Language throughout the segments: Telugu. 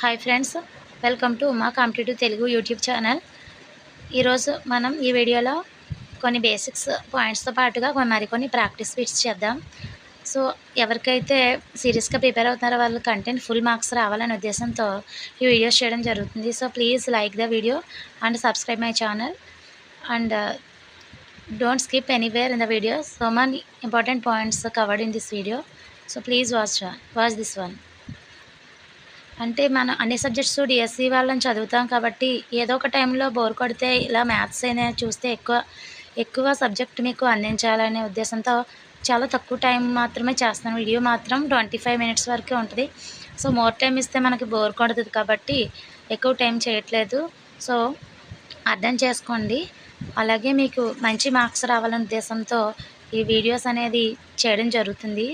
Hi friends, welcome to Uma competitive Telugu YouTube channel. ఈరోజు మనం ఈ వీడియోలో కొన్ని బేసిక్స్ పాయింట్స్తో పాటుగా మరికొన్ని ప్రాక్టీస్ బిట్స్ చేద్దాం. సో ఎవరికైతే సీరియస్గా ప్రిపేర్ అవుతున్నారో వాళ్ళు కంటెంట్ ఫుల్ మార్క్స్ రావాలనే ఉద్దేశంతో ఈ వీడియోస్ చేయడం జరుగుతుంది. So please like the video and subscribe my channel and don't skip anywhere in the video. So many important points are covered in this video. So please watch this one. అంటే మనం అన్ని సబ్జెక్ట్స్ డిఎస్సి వాళ్ళని చదువుతాం కాబట్టి ఏదో ఒక టైంలో బోర్ కొడితే ఇలా మ్యాథ్స్ అయినా చూస్తే ఎక్కువ సబ్జెక్ట్ మీకు అందించాలనే ఉద్దేశంతో చాలా తక్కువ టైం మాత్రమే చేస్తున్నాను. వీడియో మాత్రం 25 మినిట్స్ వరకే ఉంటుంది. సో మోర్ టైం ఇస్తే మనకి బోర్ కొడుతుంది కాబట్టి ఎక్కువ టైం చేయట్లేదు. సో అర్థం చేసుకోండి. అలాగే మీకు మంచి మార్క్స్ రావాలనే ఉద్దేశంతో ఈ వీడియోస్ అనేది చేయడం జరుగుతుంది.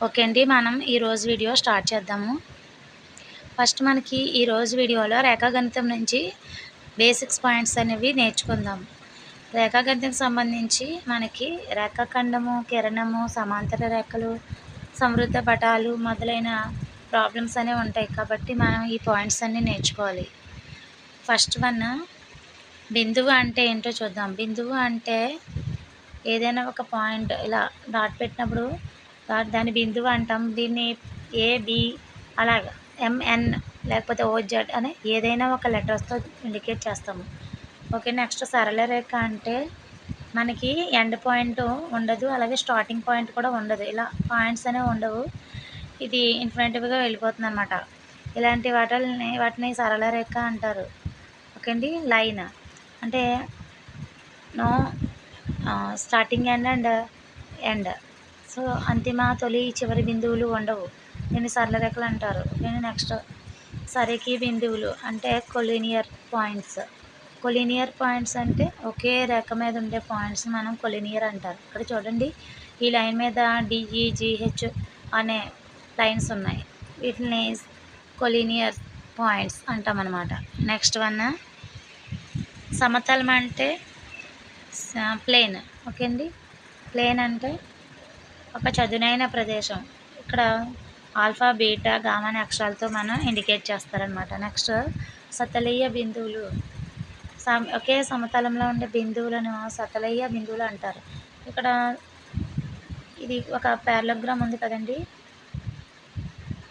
ఓకే అండి, మనం ఈరోజు వీడియో స్టార్ట్ చేద్దాము. ఫస్ట్ మనకి ఈరోజు వీడియోలో రేఖాగణితం నుంచి బేసిక్స్ పాయింట్స్ అనేవి నేర్చుకుందాం. రేఖాగణితం సంబంధించి మనకి రేఖాఖండము, కిరణము, సమాంతర రేఖలు, సమృద్ధ పటాలు మొదలైన ప్రాబ్లమ్స్ అనేవి ఉంటాయి కాబట్టి మనం ఈ పాయింట్స్ అన్నీ నేర్చుకోవాలి. ఫస్ట్ వన్, బిందువు అంటే ఏంటో చూద్దాం. బిందువు అంటే ఏదైనా ఒక పాయింట్ ఇలా డాట్ పెట్టినప్పుడు దాన్ని బిందువు అంటాం. దీన్ని ఏబి అలాగా ఎంఎన్ లేకపోతే ఓజెడ్ అనే ఏదైనా ఒక లెటర్స్తో ఇండికేట్ చేస్తాము. ఓకే, నెక్స్ట్ సరళ రేఖ అంటే మనకి ఎండ్ పాయింట్ ఉండదు, అలాగే స్టార్టింగ్ పాయింట్ కూడా ఉండదు. ఇలా పాయింట్స్ అనేవి ఉండవు, ఇది ఇన్ఫినిటివ్గా వెళ్ళిపోతుంది అనమాట. ఇలాంటి వాటిని సరళ రేఖ అంటారు. ఓకే అండి. లైన్ అంటే no starting and end, so అంతిమ, తొలి, చివరి బిందువులు ఉండవు, దీన్ని సరళ రేఖలు అంటారు. నెక్స్ట్ సరికి బిందువులు అంటే కొలీనియర్ పాయింట్స్. కొలీనియర్ పాయింట్స్ అంటే ఒకే రేఖ మీద ఉండే పాయింట్స్ మనం కొలీనియర్ అంటారు. ఇక్కడ చూడండి, ఈ లైన్ మీద డిఈజిహెచ్ అనే లైన్స్ ఉన్నాయి, వీటిని కొలీనియర్ పాయింట్స్ అంటాం అన్నమాట. నెక్స్ట్ వన్, సమతలం అంటే ప్లేన్. ఓకే అండి, ప్లేన్ అంటే ఒక చదునైన ప్రదేశం. ఇక్కడ ఆల్ఫా, బీటా, గామా అనే అక్షరాలతో మనం ఇండికేట్ చేస్తారనమాట. నెక్స్ట్ సతలీయ బిందువులు. ఒకే సమతలంలో ఉండే బిందువులను సతలీయ బిందువులు అంటారు. ఇక్కడ ఇది ఒక పారలోగ్రామ్ ఉంది కదండి,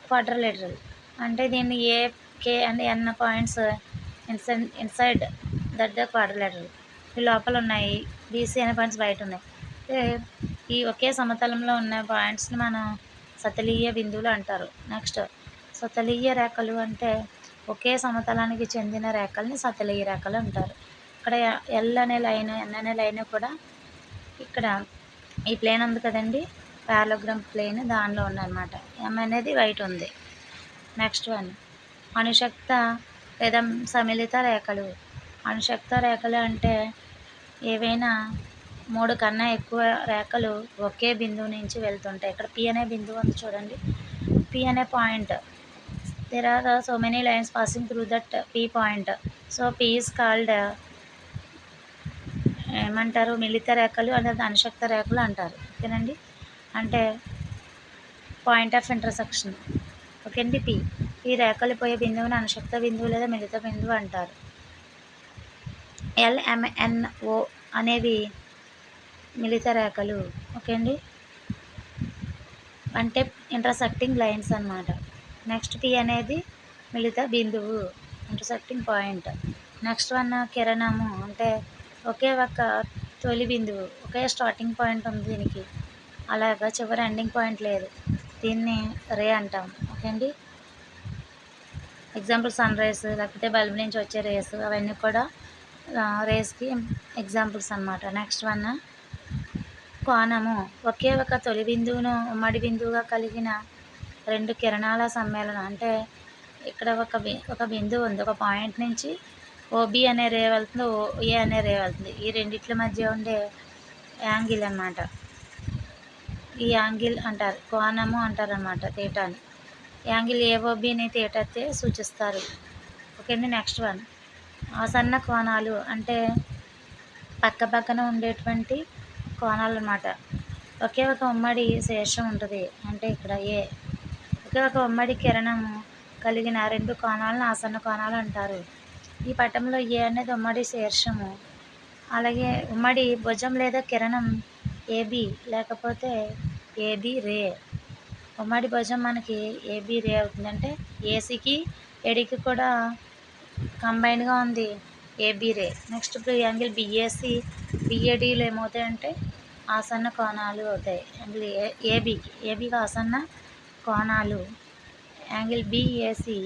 క్వాడ్రిలేటరల్ అంటే దీన్ని A, K and N points inside the quadrilateral, ఈ లోపల ఉన్నాయి. బీసీ అనే పాయింట్స్ బయట ఉన్నాయి. ఈ ఒకే సమతలంలో ఉన్న పాయింట్స్ని మనం సతలీయ బిందువులు అంటారు. నెక్స్ట్ సతలీయ రేఖలు అంటే ఒకే సమతలానికి చెందిన రేఖల్ని సతలీయ రేఖలు అంటారు. ఇక్కడ ఎల్ అనే లైన్, ఎన్ అనే లైన్ కూడా ఇక్కడ ఈ ప్లేన్ ఉంది కదండి, పారలోగ్రామ్ ప్లేన్, దానిలో ఉందన్నమాట. ఎం అనేది వైట్ ఉంది. నెక్స్ట్ వన్, అణుశక్త లేదా సమ్మిళిత రేఖలు. అణుశక్త రేఖలు అంటే ఏవైనా 3 కన్నా ఎక్కువ రేఖలు ఒకే బిందువు నుంచి వెళ్తుంటాయి. ఇక్కడ పి అనే బిందువు ఉంది చూడండి, పి అనే point, there are so many lines passing through that P point. So P is called ఏమంటారు, మిళిత రేఖలు లేదా అణుశక్త రేఖలు అంటారు. ఓకేనండి, అంటే పాయింట్ ఆఫ్ ఇంటర్సెక్షన్. ఓకే అండి, పి, ఈ రేఖలు పోయే బిందువుని అణుశక్త బిందువు లేదా మిళిత బిందువు అంటారు. ఎల్ఎంఎన్ఓ అనేవి మిళిత రేఖలు. ఓకే అండి, అంటే ఇంటర్సెక్టింగ్ లైన్స్ అన్నమాట. నెక్స్ట్ పి అనేది మిళిత బిందువు, ఇంటర్సెక్టింగ్ పాయింట్. నెక్స్ట్ వన్, కిరణము అంటే ఒకే ఒక తొలి బిందువు, ఒకే స్టార్టింగ్ పాయింట్ ఉంది దీనికి, అలాగా చివరి ఎండింగ్ పాయింట్ లేదు, దీన్ని రే అంటాం. ఓకే అండి, ఎగ్జాంపుల్ సన్ రేస్ లేకపోతే బల్బ్ నుంచి వచ్చే రేస్, అవన్నీ కూడా రేస్కి ఎగ్జాంపుల్స్ అన్నమాట. నెక్స్ట్ వన్, కోణము ఒకే ఒక తొలి బిందువును ఉమ్మడి బిందువుగా కలిగిన 2 కిరణాల సమ్మేళనం. అంటే ఇక్కడ ఒక బిందువు ఉంది, ఒక పాయింట్ నుంచి ఓబి అనే రే వెళ్తుంది, ఓఏ అనే రే వెళ్తుంది. ఈ రెండిట్ల మధ్య ఉండే యాంగిల్ అన్నమాట, ఈ యాంగిల్ అంటారు, కోణము అంటారు అన్నమాట, తీటాని. యాంగిల్ ఏఓబిని తీటతే సూచిస్తారు. ఓకే అండి. నెక్స్ట్ వన్, ఆసన్న కోణాలు అంటే పక్క పక్కన ఉండేటువంటి కోణాలు అన్నమాట. ఒక ఉమ్మడి శీర్షం ఉంటుంది, అంటే ఇక్కడ ఏ. ఒకే ఒక ఉమ్మడి కిరణము కలిగిన రెండు కోణాలను ఆసన్న కోణాలు అంటారు. ఈ పటంలో ఏ అనేది ఉమ్మడి శీర్షము, అలాగే ఉమ్మడి భుజం లేదా కిరణం ఏబి, లేకపోతే ఏబి రే. ఉమ్మడి భుజం మనకి ఏబి రే అవుతుందంటే ఏసీకి ఏడీకి కూడా కంబైన్డ్గా ఉంది ఏబి రే. నెక్స్ట్ ఇప్పుడు యాంగిల్ బిఏసి బిఏడీలు ఏమవుతాయంటే ఆసన్న కోణాలు అవుతాయి. యాంగిల్ ఏబీకి ఆసన్న కోణాలు, యాంగిల్ బిఏసి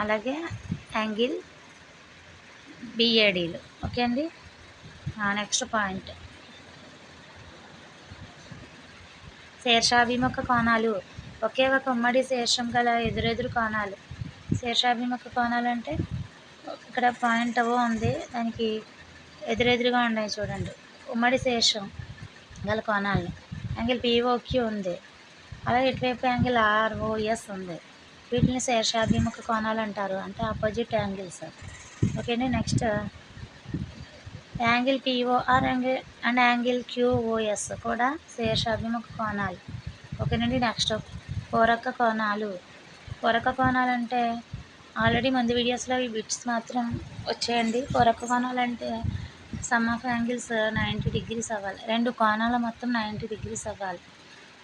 అలాగే యాంగిల్ బిఏడీలు. ఓకే అండి. నెక్స్ట్ పాయింట్ శీర్షాభిముఖ కోణాలు. ఒకే ఒక ఉమ్మడి శీర్షం గల ఎదురెదురు కోణాలు. శీర్షాభిముఖ కోణాలు అంటే ఇక్కడ పాయింట్ ఓ ఉంది, దానికి ఎదురెదురుగా ఉన్నాయి చూడండి ఉమ్మడి శీర్షం గల కోణాలు. యాంగిల్ పిఓక్యూ ఉంది, అలాగే ఇటువైపు యాంగిల్ ఆర్ఓఎస్ ఉంది. వీటిని శీర్షాభిముఖ కోణాలు అంటారు, అంటే ఆపోజిట్ యాంగిల్స్. ఓకేండి. Next angle POR and angle QOS కూడా శీర్షాభిముఖ కోణాలు. ఓకేనండి. నెక్స్ట్ పూరక కోణాలు. పూరక కోణాలు అంటే ఆల్రెడీ ముందు వీడియోస్లో ఈ బిట్స్ మాత్రం వచ్చాయండి. పూరక కోణాలు అంటే సమ్ ఆఫ్ యాంగిల్స్ 90 degrees అవ్వాలి, రెండు కోణాల మొత్తం 90 degrees అవ్వాలి.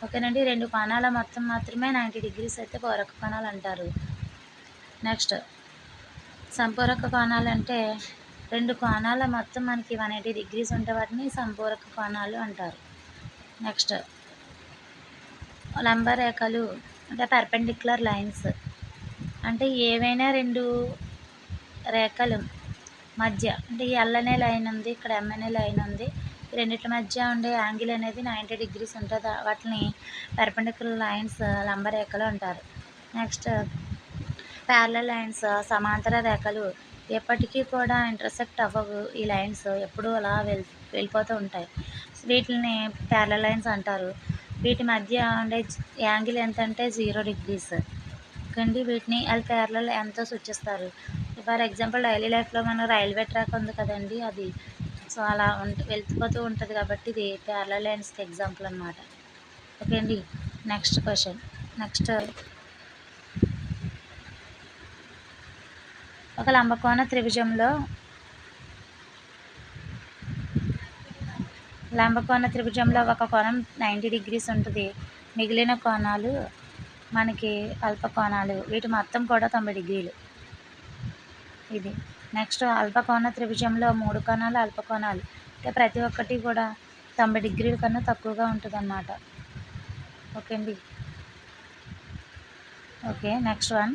ఓకేనండి. రెండు కోణాల మొత్తం మాత్రమే 90 degrees అయితే పూరక కోణాలు అంటారు. నెక్స్ట్ సంపూరక కోణాలు అంటే రెండు కోణాల మొత్తం మనకి 180 degrees ఉంటే వాటిని సంపూరక కోణాలు అంటారు. నెక్స్ట్ లంబ రేఖలు అంటే పర్పెండిక్యులర్ లైన్స్, అంటే ఏవైనా రెండు రేఖలు మధ్య, అంటే ఈ ఎల్ అనే లైన్ ఉంది, ఇక్కడ ఎం అనే లైన్ ఉంది, ఈ రెండింటి మధ్య ఉండే యాంగిల్ అనేది 90 degrees ఉంటుంది, వాటిని పర్పెండిక్యులర్ లైన్స్ లంబరేఖలు అంటారు. నెక్స్ట్ ప్యారలల్ లైన్స్ సమాంతర రేఖలు. ఎప్పటికీ కూడా ఇంటర్సెక్ట్ అవ్వవు ఈ లైన్స్, ఎప్పుడూ అలా వెళ్ళిపోతూ ఉంటాయి. వీటిని ప్యారలల్ లైన్స్ అంటారు. వీటి మధ్య ఉండే యాంగిల్ ఎంత అంటే 0 degrees. కండి వీటిని ఎల్ ప్యారలల్ ఎంతో సూచిస్తారు. ఫర్ ఎగ్జాంపుల్ డైలీ లైఫ్లో మనం రైల్వే ట్రాక్ ఉంది కదండి, అది సో అలా వెళ్ళిపోతూ ఉంటుంది కాబట్టి ఇది ప్యారలల్ లైన్స్కి ఎగ్జాంపుల్ అనమాట. ఓకే అండి. Next question. నెక్స్ట్ ఒక లంబకోణ త్రిభుజంలో ఒక కోణం 90 degrees ఉంటుంది, మిగిలిన కోణాలు మనకి అల్ప కోణాలు, వీటి మొత్తం కూడా 90 degrees ఇది. నెక్స్ట్ అల్పకోణ త్రిభుజంలో 3 కోణాలు అల్ప కోణాలు, అంటే ప్రతి ఒక్కటి కూడా 90 degrees కన్నా తక్కువగా ఉంటుంది అన్నమాట. ఓకే అండి. ఓకే. Next one.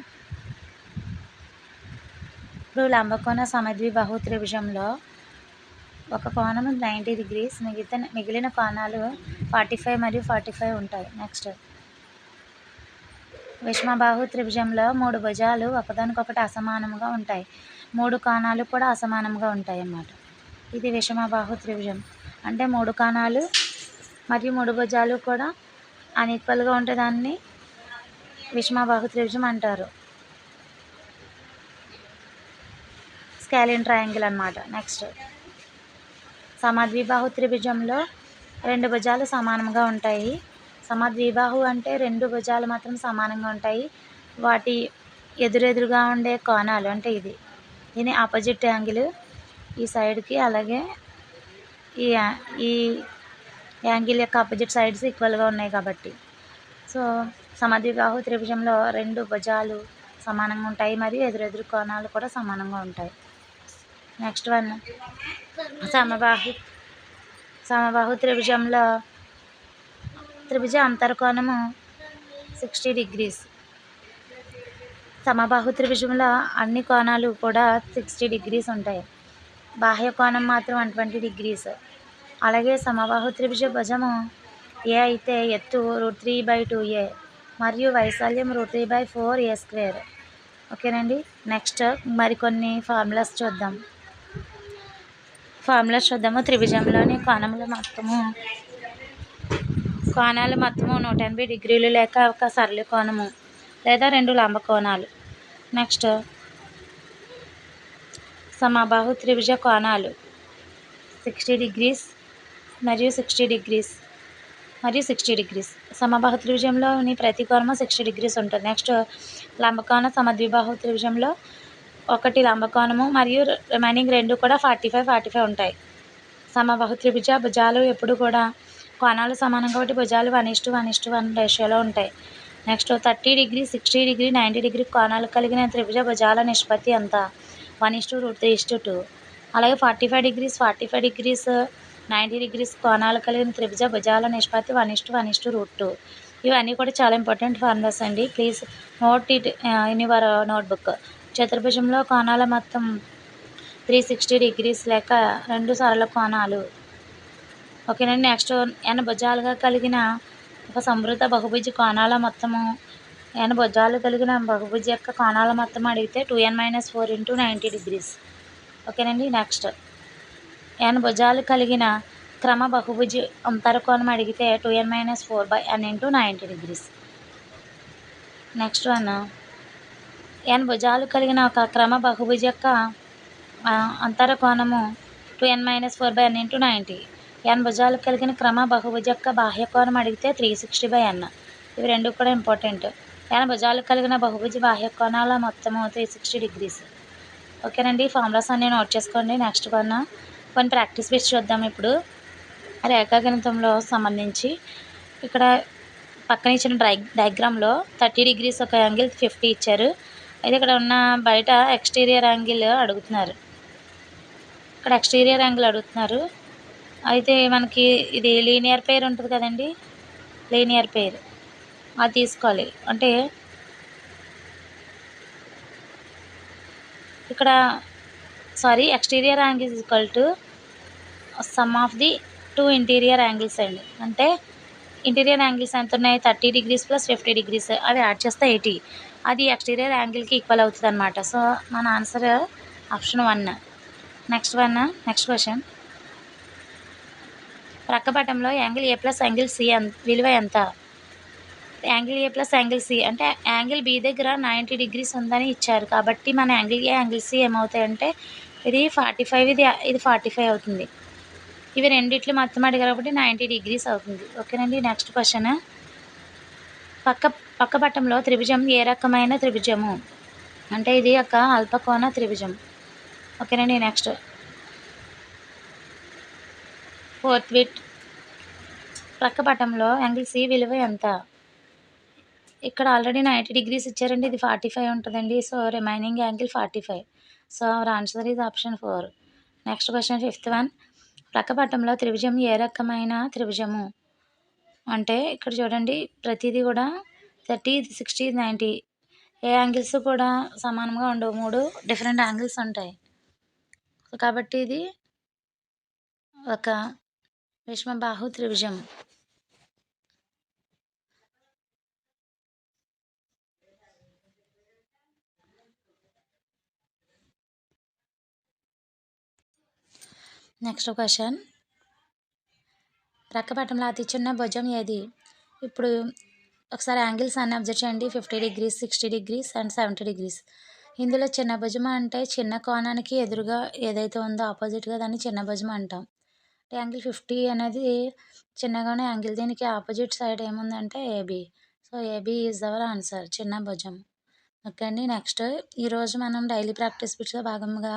ఇప్పుడు లంబకోణ సమద్విబాహు త్రిభుజంలో ఒక కోణం 90 degrees, మిగిలిన కోణాలు 45 మరియు 45 ఉంటాయి. నెక్స్ట్ విషమబాహు త్రిభుజంలో 3 భుజాలు ఒకదానికొకటి అసమానంగా ఉంటాయి, 3 కోణాలు కూడా అసమానంగా ఉంటాయి అన్నమాట. ఇది విషమబాహు త్రిభుజం, అంటే 3 కోణాలు మరియు 3 భుజాలు కూడా అన్ఈక్వల్గా ఉంటే దాన్ని విషమబాహు త్రిభుజం అంటారు. స్కాలిన్ ట్రయాంగిల్ అన్నమాట. నెక్స్ట్ సమద్విబాహు త్రిభుజంలో 2 భుజాలు సమానంగా ఉంటాయి. సమద్విబాహు అంటే 2 భుజాలు మాత్రం సమానంగా ఉంటాయి, వాటి ఎదురెదురుగా ఉండే కోణాలు, అంటే దీని ఆపోజిట్ యాంగిల్ ఈ సైడ్కి, అలాగే ఈ యాంగిల్ యొక్క ఆపోజిట్ సైడ్స్ ఈక్వల్గా ఉన్నాయి కాబట్టి. సో సమద్విబాహు త్రిభుజంలో 2 భుజాలు సమానంగా ఉంటాయి మరియు ఎదురెదురు కోణాలు కూడా సమానంగా ఉంటాయి. Next one. సమబాహు త్రిభుజంలో త్రిభుజ అంతర్కోణము 60 degrees. సమబాహు త్రిభుజంలో అన్ని కోణాలు కూడా 60 degrees ఉంటాయి, బాహ్య కోణం మాత్రం 120 degrees. అలాగే సమబాహు త్రిభుజ భుజము ఏ అయితే ఎత్తు √3/2a మరియు వైశాల్యం √3/4a². ఓకేనండి. నెక్స్ట్ మరికొన్ని ఫార్ములాస్ చూద్దాము. త్రిభుజంలోని కోణాలు మొత్తము 180 degrees లేక ఒక సరళ కోణము లేదా 2 లంబ కోణాలు. నెక్స్ట్ సమబాహు త్రిభుజ కోణాలు 60 degrees మరియు 60 degrees. మరియు 60 డిగ్రీస్. సమబాహు త్రిభుజంలోని ప్రతి కోణము 60 డిగ్రీస్ ఉంటుంది. నెక్స్ట్ లంబకోణ సమద్విబాహు త్రిభుజంలో ఒకటి లంబకోణము మరియు రిమైనింగ్ 2 కూడా 45, 45 ఉంటాయి. సమబాహు త్రిభుజ భుజాలు ఎప్పుడు కూడా కోణాలు సమానం కాబట్టి భుజాలు 1:1:1 రేషియోలో ఉంటాయి. నెక్స్ట్ 30 డిగ్రీ, 60 డిగ్రీ, 90 డిగ్రీ కోణాలు కలిగిన త్రిభుజ భుజాల నిష్పత్తి ఎంత? 1:3:2. అలాగే 45 డిగ్రీస్, 45 డిగ్రీస్, 90 డిగ్రీస్ కోణాలు కలిగిన త్రిభుజ భుజాల నిష్పత్తి 1:1:2. ఇవన్నీ కూడా చాలా ఇంపార్టెంట్ ఫార్ములాస్ అండి. Please note it in your notebook. చతుర్భుజంలో కోణాల మొత్తం 360 డిగ్రీస్ లేక 2 సరళ కోణాలు. ఓకేనండి. నెక్స్ట్ n భుజాలుగా కలిగిన ఒక సమృద్ధ బహుభుజి కోణాల మొత్తము n భుజాలు కలిగిన బహుభుజి యొక్క కోణాల మొత్తం అడిగితే 2n-4 × 90 డిగ్రీస్. ఓకేనండి. నెక్స్ట్ n భుజాలు కలిగిన క్రమ బహుభుజి అంతర కోణం అడిగితే 2n-4/n × 90 degrees. Next one n భుజాలు కలిగిన ఒక క్రమ బహుభుజి యొక్క అంతర కోణము 2n-4/n × 90. n భుజాలు కలిగిన క్రమ బహుభుజి యొక్క బాహ్య కోణం అడిగితే 360/n. ఇవి రెండు కూడా ఇంపార్టెంట్. n భుజాలు కలిగిన బహుభుజి బాహ్య కోణాల మొత్తము 360 డిగ్రీస్. ఓకేనండి. ఫార్ములాస్ అన్నీ నోట్ చేసుకోండి. నెక్స్ట్ కొన్ని ప్రాక్టీస్ బిట్స్ చూద్దాం. ఇప్పుడు రేఖాగణితంలో సంబంధించి ఇక్కడ పక్కన ఇచ్చిన డయాగ్రామ్లో 30 డిగ్రీస్ ఒక యాంగిల్ 50 ఇచ్చారు. అయితే ఇక్కడ ఉన్న బయట ఎక్స్టీరియర్ యాంగిల్ అడుగుతున్నారు. ఇక్కడ ఎక్స్టీరియర్ యాంగిల్ అడుగుతున్నారు. అయితే మనకి ఇది లీనియర్ పెయిర్ ఉంటుంది కదండి, లీనియర్ పెయిర్ అది తీసుకోవాలి. అంటే ఇక్కడ exterior angle equal some of the 2 interior angles అండి. అంటే ఇంటీరియర్ యాంగిల్స్ ఎంత ఉన్నాయి? 30 డిగ్రీస్ + 50 డిగ్రీస్. అవి యాడ్ చేస్తే 80. అది ఎక్స్టీరియర్ యాంగిల్కి ఈక్వల్ అవుతుంది అనమాట. సో మన ఆన్సర్ ఆప్షన్ 1. Next question. ప్రక్కపటంలో యాంగిల్ A + యాంగిల్ C విలువ ఎంత? యాంగిల్ A + యాంగిల్ C అంటే యాంగిల్ B దగ్గర 90 డిగ్రీస్ ఉందని ఇచ్చారు. కాబట్టి మన యాంగిల్ A, యాంగిల్ C ఏమవుతాయంటే ఇది 45, ఇది 45 అవుతుంది. ఇవి రెండిట్లు మొత్తం అడిగారు కాబట్టి 90 డిగ్రీస్ అవుతుంది. ఓకేనండి. Next question. పక్కపటంలో త్రిభుజం ఏ రకమైన త్రిభుజము? అంటే ఇది ఒక అల్పకోణ త్రిభుజం. ఓకేనండి. Next 4th bit. ప్రక్కపటంలో యాంగిల్ C విలువ ఎంత? ఇక్కడ ఆల్రెడీ 90 డిగ్రీస్ ఇచ్చారండి. ఇది 45 ఉంటుందండి. So remaining angle 45. So our answer is option 4. Next question 5th one. ప్రక్కపటంలో త్రిభుజం ఏ రకమైన త్రిభుజము? అంటే ఇక్కడ చూడండి ప్రతిదీ కూడా 30, 60, 90 ఏ యాంగిల్స్ కూడా సమానంగా ఉండవు. 3 డిఫరెంట్ యాంగిల్స్ ఉంటాయి. కాబట్టి ఇది ఒక విషమబాహు త్రిభుజం. Next question. ప్రక్కపటంలో అతి చిన్న భుజం ఏది? ఇప్పుడు ఒకసారి యాంగిల్స్ అన్ని అబ్జర్వ్ చేయండి. 50 డిగ్రీస్, 60 డిగ్రీస్ అండ్ 70 డిగ్రీస్. ఇందులో చిన్న భుజం అంటే చిన్న కోణానికి ఎదురుగా ఏదైతే ఉందో ఆపోజిట్గా దాన్ని చిన్న భుజం అంటాం. యాంగిల్ 50 అనేది చిన్నగానే యాంగిల్. దీనికి ఆపోజిట్ సైడ్ ఏముందంటే AB. So AB is our answer, చిన్న భుజం. ఓకే అండి. నెక్స్ట్ ఈరోజు మనం డైలీ ప్రాక్టీస్ బిట్స్లో భాగంగా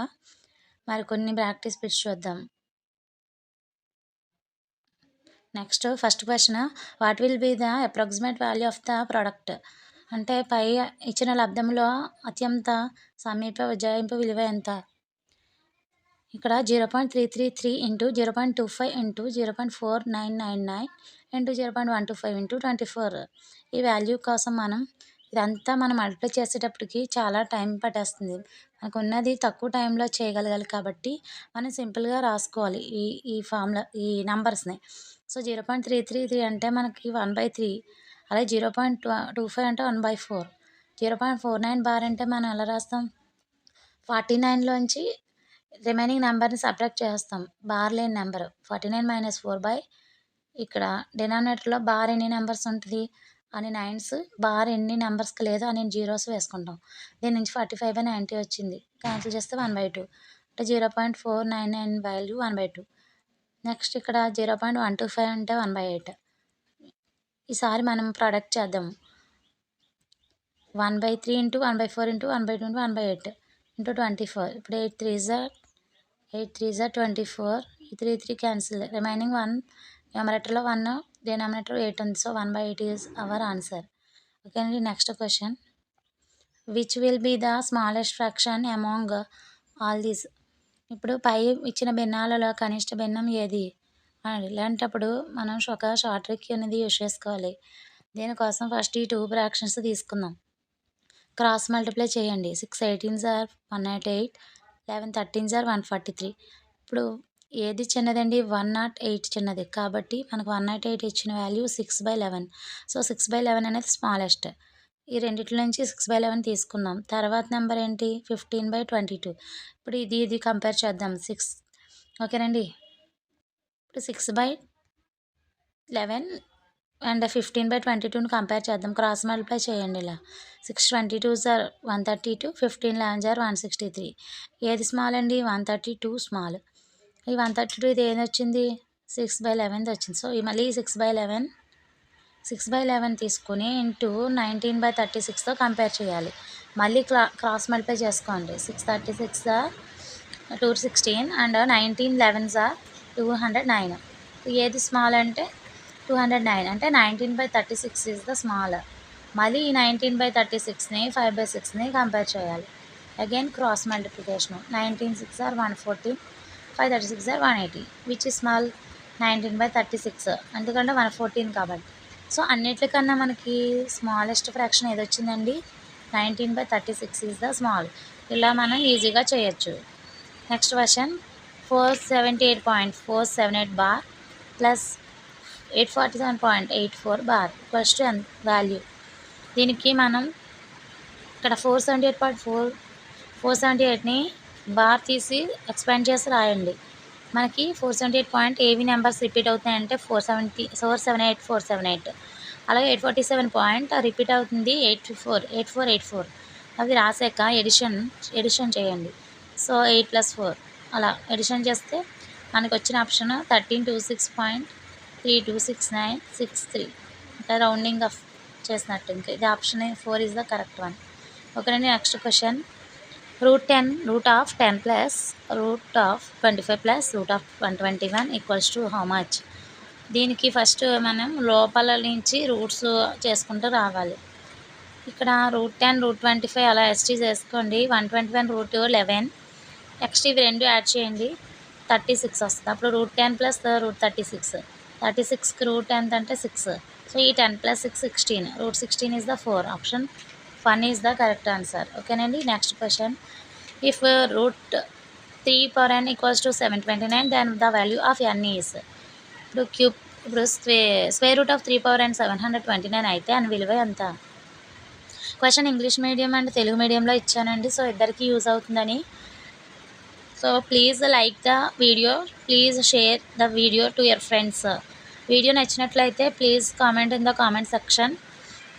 మరికొన్ని ప్రాక్టీస్ బిట్స్ చూద్దాం. Next first question. What will be the approximate value of the product? అంటే పై ఇచ్చిన లబ్ధంలో అత్యంత సమీప ఉజ్జాయింపు విలువ ఎంత? ఇక్కడ 0.333 × 0.25 × 0.4999 × 0.125 × 24. ఈ వాల్యూ కోసం ఇదంతా మనం మల్టిప్లై చేసేటప్పటికి చాలా టైం పట్టేస్తుంది. మనకు ఉన్నది తక్కువ టైంలో చేయగలగాలి కాబట్టి మనం సింపుల్గా రాసుకోవాలి ఈ ఫార్ములా, ఈ నంబర్స్ని. సో 0.333 అంటే మనకి 1/3. అలాగే 0.25 అంటే 1/4. 0.49 బార్ అంటే మనం ఎలా రాస్తాం? 49లోంచి రిమైనింగ్ నెంబర్ని సబ్ట్రాక్ట్ చేస్తాం. బార్ లేని నెంబర్ 49 - 4 ఇక్కడ డినామినేటర్లో బార్ ఎన్ని నెంబర్స్ ఉంటుంది అని 9s, బార్ ఎన్ని నెంబర్స్కి లేదో అని జీరోస్ వేసుకుంటాం. దీని నుంచి 45/90 వచ్చింది. క్యాన్సిల్ చేస్తే 1/2 అంటే 0.499 వాల్యూ 1/2. నెక్స్ట్ ఇక్కడ 0.125 అంటే 1/8. ఈసారి మనం ప్రోడక్ట్ చేద్దాం. 1/3 ఇంటూ 1/4 ఇంటూ 1/2 ఇంటూ 1/8 ఇంటూ 24. ఇప్పుడు 8 3 జా 24. ఈ 3 క్యాన్సిల్. రిమైనింగ్ 1 న్యూమరేటర్లో 1 డినామినేటర్ 8 ఉంది. So 1/8 is our answer. Okay అండి. Next question, which will be the smallest fraction among all these. ఇప్పుడు పై ఇచ్చిన భిన్నాలలో కనిష్ట భిన్నం ఏది అని ఇలాంటప్పుడు మనం ఒక షార్ట్ ట్రిక్ అనేది యూజ్ చేసుకోవాలి. దీనికోసం ఫస్ట్ ఈ 2 ఫ్రాక్షన్స్ తీసుకుందాం. క్రాస్ మల్టిప్లై చేయండి. 6 18s are 108, 11 13s are 143. ఇప్పుడు ఏది చిన్నదండి? 108 చిన్నది. కాబట్టి మనకు 108 ఇచ్చిన వాల్యూ 6/11. సో 6/11 అనేది స్మాలెస్ట్. ఈ రెండిట్లో నుంచి 6/11 తీసుకుందాం. తర్వాత నెంబర్ ఏంటి? 15/22. ఇప్పుడు ఇది కంపేర్ చేద్దాం. 6 ఓకేనండి. ఇప్పుడు 6/11 అండ్ 15/22ని కంపేర్ చేద్దాం. క్రాస్ మల్టిప్లై చేయండి ఇలా. 6 22s are 132, 15 11s are 163. ఏది స్మాల్ అండి? 132 స్మాల్. ఈ 132 ఇది ఏది వచ్చింది? 6/11 వచ్చింది. సో మళ్ళీ 6/11 తీసుకుని ఇంటూ 19/36తో కంపేర్ చేయాలి. మళ్ళీ క్రాస్ మల్టిప్లై చేసుకోండి. 6 36s are 216 and 19 11s are 209. ఏది స్మాల్ అంటే 209, అంటే 19/36 ఈజ్ ద స్మాల్. మళ్ళీ ఈ 19/36ని 5/6ని కంపేర్ చేయాలి. Again cross multiplication. 19 6 are 114, 536 are 180. Which is small? 19/36, ఎందుకంటే 114 కాబట్టి. సో అన్నిటికన్నా మనకి స్మాలెస్ట్ ఫ్రాక్షన్ ఏది వచ్చిందండి? 19/36 ఈజ్ ద స్మాల్. ఇలా మనం ఈజీగా చేయొచ్చు. Next question, 478.478 bar plus 847.84 bar equals to value. దీనికి మనం ఇక్కడ 478.478ని బార్ తీసి ఎక్స్పాండ్ చేసి రాయండి. మనకి 478 ఏవి నెంబర్స్ రిపీట్ అవుతాయంటే 478. అలాగే 847 రిపీట్ అవుతుంది 84. అవి రాసాక ఎడిషన్ చేయండి. సో 8 + 4 అలా ఎడిషన్ చేస్తే మనకు వచ్చిన ఆప్షన్ 1326.326963. ఇంకా రౌండింగ్ ఆఫ్ చేసినట్టు. ఇంకా ఇది option 4 is the correct one. ఓకేనండి. Next question, √10 √10 plus √25 plus √121 equals to how much? దీనికి ఫస్ట్ మనం లోపల నుంచి రూట్స్ చేసుకుంటూ రావాలి. ఇక్కడ √10 √25 అలా ఎస్టీ చేసుకోండి. 121 √11 నెక్స్ట్ ఇవి రెండు యాడ్ చేయండి. 36 వస్తుంది. అప్పుడు √10 ప్లస్ √36. 36కి రూట్ ఎంత అంటే 6. సో ఈ 10 + 6 16. √16 is the 4. Option 1 is the correct answer. ఓకేనండి. Next question, if √3n equals to 729 then the value of n is. ఇప్పుడు స్క్వేర్ రూట్ ఆఫ్ 3n 729 అయితే అని విలువ ఎంత? Question English medium and Telugu మీడియంలో ఇచ్చానండి. సో ఇద్దరికి యూజ్ అవుతుందని. So please like the video, please share the video to your friends. Video నచ్చినట్లయితే please comment in the comment section.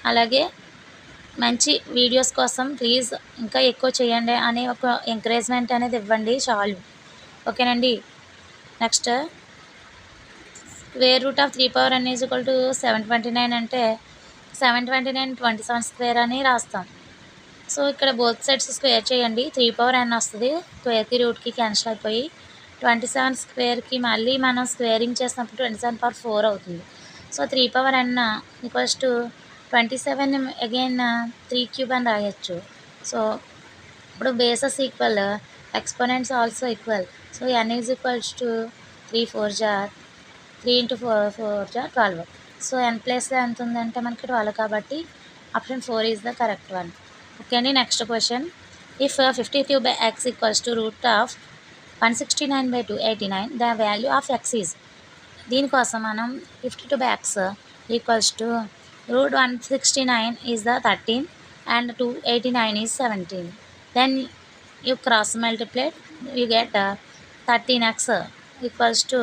అలాగే మంచి వీడియోస్ కోసం ప్లీజ్ ఇంకా ఎక్కువ చేయండి అని ఒక ఎంకరేజ్మెంట్ అనేది ఇవ్వండి చాలు. ఓకేనండి. Next, square root of 3n is equal to 729 అంటే 729 27 స్క్వేర్ అని రాస్తాం. సో ఇక్కడ బోత్ సైడ్స్ స్క్వేర్ చేయండి. 3n వస్తుంది. స్క్వేర్కి రూట్కి క్యాన్సిల్ అయిపోయి 27 స్క్వేర్కి మళ్ళీ మనం స్క్వేరింగ్ చేసినప్పుడు 27/4 అవుతుంది. So 3n equals to 27 again 3³ అని రాయొచ్చు. సో ఇప్పుడు bases equal, exponents also equal. So n is equals to 3 4 జార్ 3 × 4 జార్ 12. సో n ప్లేస్లో ఎంత ఉందంటే మనకి 12 కాబట్టి option 4 is the correct one. Okay అండి. Next question, if 53/x equals to √169/289 the value of x is. దీనికోసం మనం 52/x equals to √169 is the 13 and 289 is 17. Then you cross multiplied, you get 13x equals to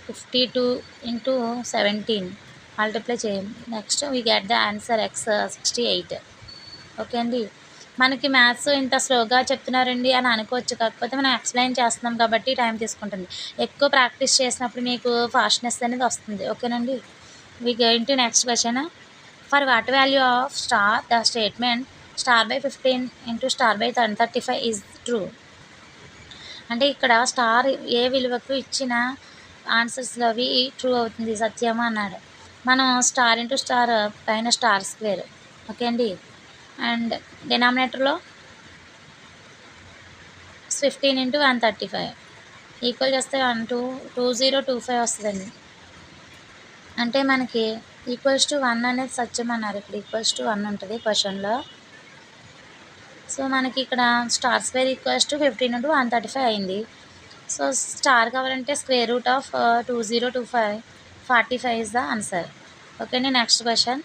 52 × 17 multiply చేయండి. Next we get the answer x 68. Okay అండి. మనకి మ్యాథ్స్ ఇంత స్లోగా చెప్తున్నారండి అని అనుకోవచ్చు. కాకపోతే మనం ఎక్స్ప్లెయిన్ చేస్తున్నాం కాబట్టి టైం తీసుకుంటుంది. ఎక్కువ ప్రాక్టీస్ చేసినప్పుడు మీకు ఫాస్ట్నెస్ అనేది వస్తుంది. ఓకేనండి. We go into next question. For what value of star the statement star by 15 into star by 35 is true? అంటే ఇక్కడ స్టార్ ఏ విలువకు ఇచ్చిన ఆన్సర్స్లో అవి ట్రూ అవుతుంది, సత్యము అన్నాడు. మనం స్టార్ ఇంటూ స్టార్ పైన స్టార్ స్క్వేర్, ఓకే అండి. అండ్ డినామినేటర్లో 15 ఇంటూ 135 ఈక్వల్ చేస్తే 2025 వస్తుందండి. అంటే మనకి ఈక్వల్స్ టు 1 అనేది సత్యం అన్నారు. ఇక్కడ ఈక్వల్స్ టు 1 ఉంటుంది క్వశ్చన్లో. సో మనకి ఇక్కడ star square equals to 15 into 135 అయింది. సో స్టార్ కావాలంటే square root of 2025 45 is the answer. Okay అండి. Next question.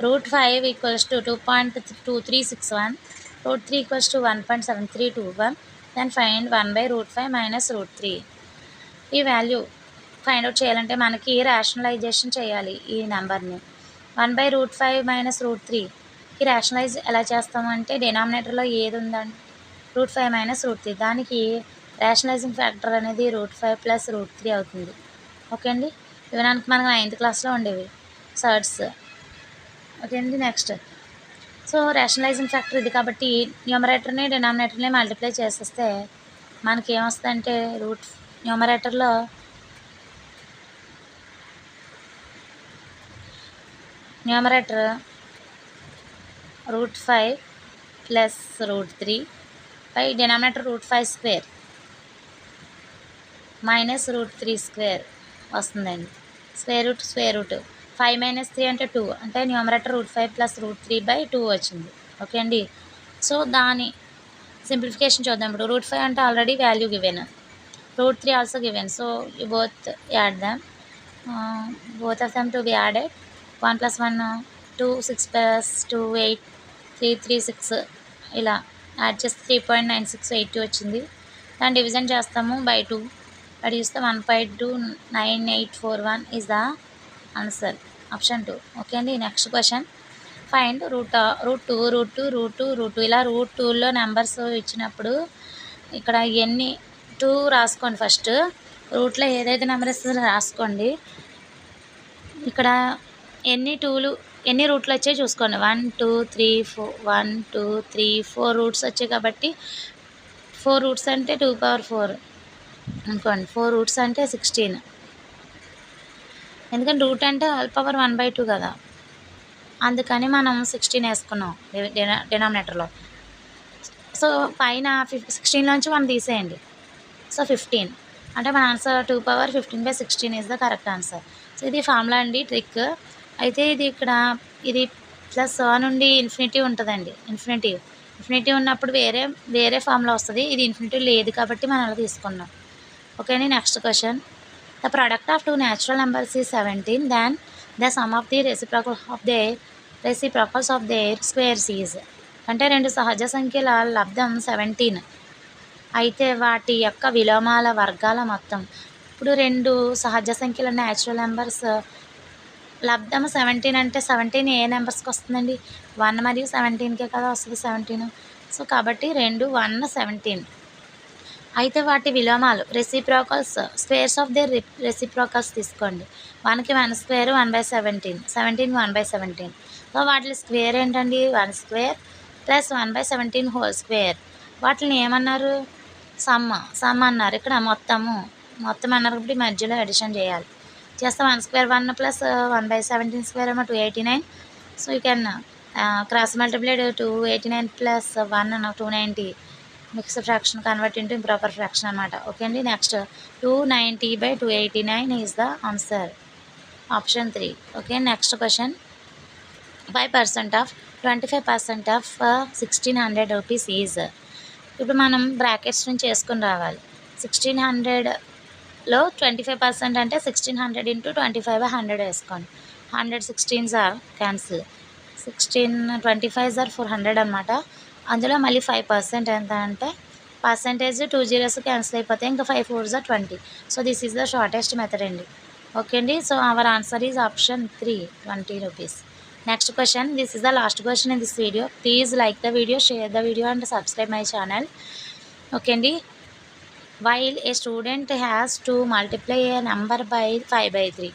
√5 equals to 2.2361, √3 equals to 1.7321, then find 1/√5 minus √3. ఈ వాల్యూ ఫైండ్ అవుట్ చేయాలంటే మనకి రేషనలైజేషన్ చేయాలి ఈ నెంబర్ని. 1/√5 మైనస్ √3కి రేషనలైజ్ ఎలా చేస్తామంటే డినామినేటర్లో ఏది ఉందండి, √5 మైనస్ √3, దానికి రేషనలైజింగ్ ఫ్యాక్టర్ అనేది √5 ప్లస్ √3 అవుతుంది. ఓకే అండి. ఇవడానికి మనకు 9th క్లాస్లో ఉండేవి సర్ట్స్. ఓకే అండి. నెక్స్ట్. సో రేషనలైజింగ్ ఫ్యాక్టర్ ఇది కాబట్టి న్యూమరేటర్ని డినామినేటర్ని మల్టిప్లై చేసేస్తే మనకి ఏమొస్తుందంటే న్యూమరేటర్లో న్యూమరేటర్ √5 ప్లస్ √3 పై డినామినేటర్ √5 స్క్వేర్ మైనస్ √3 స్క్వేర్ వస్తుందండి. స్క్వేర్ రూట్ 5 మైనస్ 3 అంటే 2, అంటే న్యూమరేటర్ √5 ప్లస్ √3/2 వచ్చింది. ఓకే అండి. సో దాని సింప్లిఫికేషన్ చూద్దాం. ఇప్పుడు √5 అంటే already value given, √3 also given. So you both add them, both of them to be added. 1 + 1 2, 6 + 2 8, 3 3 6 ఇలా యాడ్ చేస్తే 3.9682 వచ్చింది. దాన్ని డివిజన్ చేస్తాము బై 2, అది చూస్తే 1.29841 is the answer, option 2. Okay అండి. Next question. ఫైండ్ √2 ఇలా √2లో నెంబర్స్ ఇచ్చినప్పుడు ఇక్కడ ఎన్ని 2 రాసుకోండి. ఫస్ట్ రూట్లో ఏదైతే నెంబర్ ఇస్తుందో రాసుకోండి. ఇక్కడ ఎన్ని రూట్లు వచ్చాయి చూసుకోండి. 1 2 3 4 1 2 3 4 రూట్స్ వచ్చాయి కాబట్టి 4 రూట్స్ అంటే 2/4 అనుకోండి. 4 రూట్స్ అంటే 16, ఎందుకంటే రూట్ అంటే ఆల్ పవర్ 1/2 కదా, అందుకని మనం 16 వేసుకున్నాం డినామినేటర్లో. సో పైన 16లోంచి 1 తీసేయండి. సో 15 అంటే మన answer 2/15/16 is the correct answer. So ఇది ఫార్ములా అండి, ట్రిక్. అయితే ఇది ఇక్కడ ఇది ప్లస్ నుండి ఇన్ఫినిటీ ఉంటుందండి. ఇన్ఫినిటీ ఉన్నప్పుడు వేరే ఫార్ములా వస్తుంది. ఇది ఇన్ఫినిటీ లేదు కాబట్టి మనం అలా తీసుకున్నాం. ఓకే అండి. Next question. The product of 2 natural numbers is 17, then the sum of the reciprocals of their squares is. అంటే 2 సహజ సంఖ్యల లబ్ధం 17 అయితే వాటి యొక్క విలోమాల వర్గాల మొత్తం. ఇప్పుడు 2 సహజ సంఖ్యల న్యాచురల్ నెంబర్స్ లబ్ధం 17 అంటే 17 ఏ నెంబర్స్కి వస్తుందండి, 1 మరియు 17కే కదా వస్తుంది 17. సో కాబట్టి 2 1 17 అయితే వాటి విలోమాలు reciprocals squares of their reciprocals తీసుకోండి. 1కి 1 స్క్వేర్ 1/17, 17కి 1/17. సో వాటి స్క్వేర్ ఏంటండి, 1 స్క్వేర్ ప్లస్ 1/17 హోల్ స్క్వేర్. వాటిని ఏమన్నారు, సమ్ అన్నారు. ఇక్కడ మొత్తం అన్నారు కాబట్టి మధ్యలో అడిషన్ చేయాలి. చేస్తే 1 స్క్వేర్ 1 ప్లస్ 1/17 స్క్వేర్ ఏమో 289. So you can cross multiplied 289 plus 1 290. Mixed fraction convert into improper fraction అనమాట. ఓకే అండి. Next 290/289 is the answer, option 3. Okay. Next question. 5% of 25% of 1600 rupees is. ఇప్పుడు మనం బ్రాకెట్స్ నుంచి చేసుకుని రావాలి. 1600లో 25% అంటే 1600 ఇంటూ 25/100 వేసుకోండి. 100 16s are cancel, 16 25s are 400 అనమాట. అందులో మళ్ళీ 5% ఎంత అంటే పర్సంటేజ్ 2 zeros క్యాన్సిల్ అయిపోతాయి, ఇంకా 5 4s are 20. So this is the shortest method అండి. ఓకే అండి. So our answer is option 3, 20 rupees. Next question. This is the last question in this video. Please like the video, share the video and subscribe my channel. Okay అండి. while a student has to multiply a number by 5/3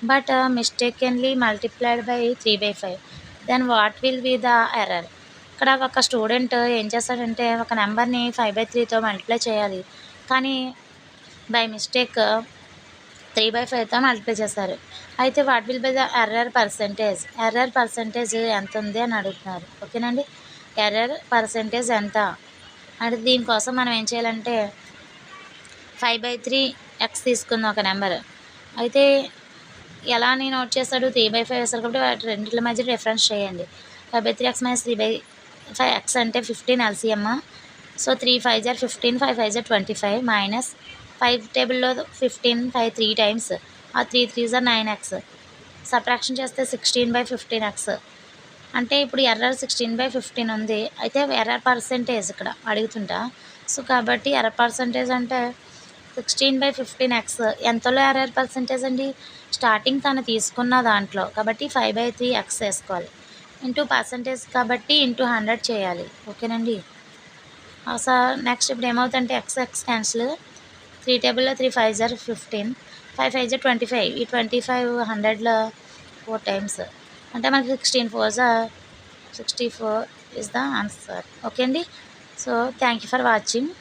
but mistakenly multiplied by 3/5, then what will be the error? ఇక్కడ ఒక స్టూడెంట్ ఏం చేస్తాడంటే ఒక నెంబర్ని 5/3తో మల్టిప్లై చేయాలి, కానీ బై మిస్టేక్ 3/5తో మల్టిప్లై చేస్తారు. అయితే what will be the error percentage ఎంత ఉంది అని అడుగుతున్నారు. ఓకేనండి, ఎర్రర్ పర్సంటేజ్ ఎంత అంటే దీనికోసం మనం ఏం చేయాలంటే 5/3 ఎక్స్ తీసుకుందాం ఒక నెంబర్. అయితే ఎలా అని నోట్ చేస్తాడు, 3/5 వేస్తారు కాబట్టి వాటి రెండింటి మధ్య డిఫరెన్స్ చేయండి. 5/3 ఎక్స్ మైనస్ 3/5 ఎక్స్ అంటే 15 ఎల్సిఎం. సో 3 5 జర్ 15, 5 5 జర్ 25 మైనస్ 5 టేబుల్లో 15 5 3 టైమ్స్, ఆ 3 3 జర్ 9x. సబ్ట్రాక్షన్ చేస్తే 16/15x. అంటే ఇప్పుడు ఎర్రర్ 16/15 ఉంది. అయితే ఎర్రర్ పర్సంటేజ్ ఇక్కడ అడుగుతుంటా. సో కాబట్టి ఎర్రర్ పర్సంటేజ్ అంటే 16/15x. ఎంతలో ఎర్రర్ పర్సంటేజ్ అండి, స్టార్టింగ్ తను తీసుకున్న దాంట్లో కాబట్టి 5/3 ఎక్స్ వేసుకోవాలి, ఇంటూ పర్సంటేజ్ కాబట్టి ఇంటూ 100 చేయాలి. ఓకేనండి. సార్ నెక్స్ట్ ఇప్పుడు ఏమవుతుందంటే ఎక్స్ క్యాన్సిల్, 3 టేబుల్లో 3 5 జర్ 15, 5 5 జర్ 25, ఈ 25 100లో 4 టైమ్స్ అంటే మనకి 16 4 జర్ 64 ఇస్ ద ఆన్సర్. ఓకే అండి. So thank you for watching.